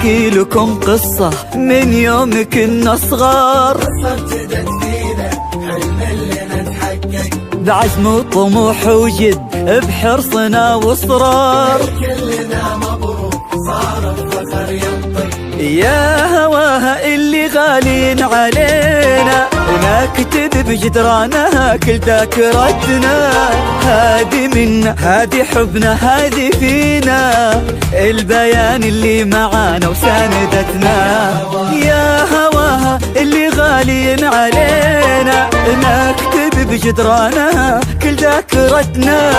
نحكي لكم قصة من يوم كنا صغار، قصة ابتدت فينا حلم لنا نتحقق، بعزم وطموح وجد بحرصنا واصرار. كلنا مبروك صار الفخر ينطق، يا هواها اللي غالين علينا نكتب بجدرانها كل ذاكرتنا. هادي منا هادي حبنا هادي فينا، البيان اللي معانا وساندتنا. يا هواها اللي غالين علينا نكتب بجدرانها كل ذاكرتنا.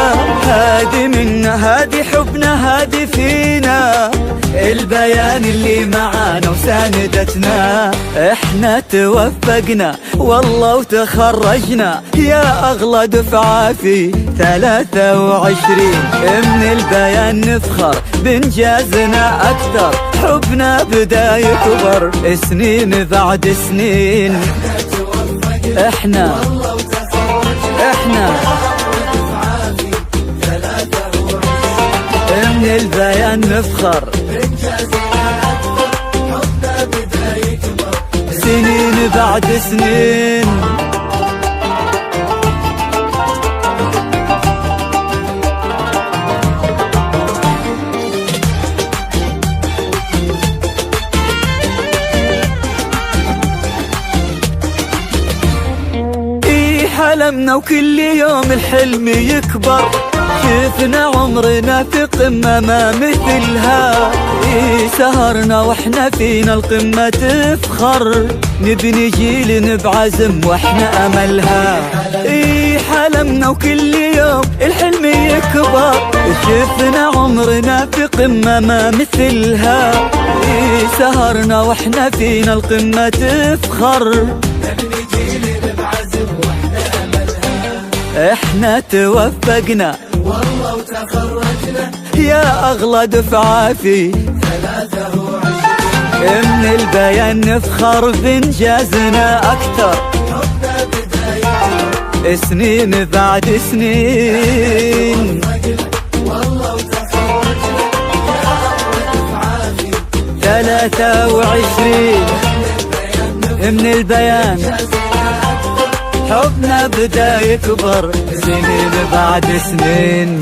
هادي منا هادي حبنا هادي فينا، البيان اللي معانا وساندتنا. احنا توفقنا والله وتخرجنا يا اغلى دفعة في 23. من البيان نفخر بانجازنا اكثر، حبنا بدا يكبر سنين بعد سنين. احنا من البيان نفخر سنين بعد سنين. حلمنا وكل يوم الحلم يكبر، شفنا عمرنا في قمة ما مثلها. سهرنا واحنا فينا القمة تفخر، نبني جيل بعزم واحنا املها. حلمنا وكل يوم الحلم يكبر، شفنا عمرنا في قمة ما مثلها. سهرنا واحنا فينا القمة تفخر، نبني جيل بعزم واحنا املها. احنا توفقنا والله وتخرجنا يا اغلى دفعة في 23. من البيان نفخر بانجازنا اكثر، حبنا بداية سنين بعد سنين. والله وتخرجنا يا اغلى دفعة في 23. من البيان حبنا بدا يكبر سنين بعد سنين.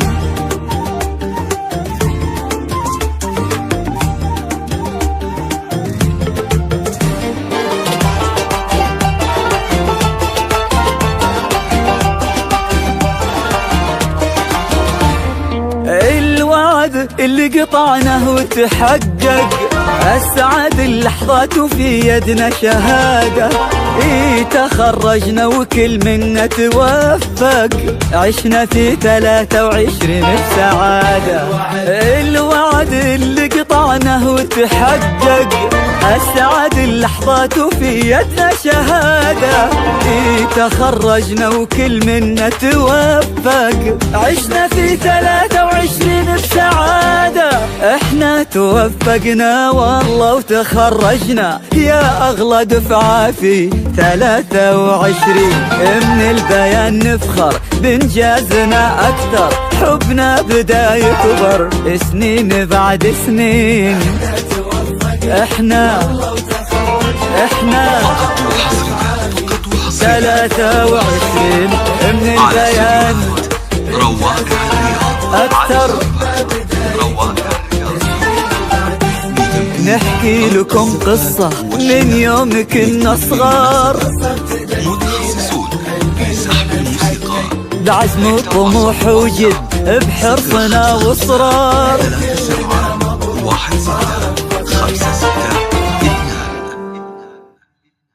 الوعد اللي قطعناه وتحقق، أسعد اللحظات وفي يدنا شهادة. تخرجنا وكل منا توفق، عشنا في 23 بسعادة. الوعد اللي قطعناه وتحقق، أسعد اللحظات وفي يدنا شهادة. تخرجنا وكل منا توفق، عشنا في 23 بسعادة. احنا توفقنا والله وتخرجنا يا اغلى دفعة في 23. من البيان نفخر بانجازنا اكثر، حبنا بدا يكبر سنين بعد سنين. احنا 23 من البيان اكثر. نحكي لكم قصة من يوم كنا صغار، متخصصون في سحب الموسيقى بعزم وطموح وجد بحرصنا واصرار. 3 7 1 6 5 6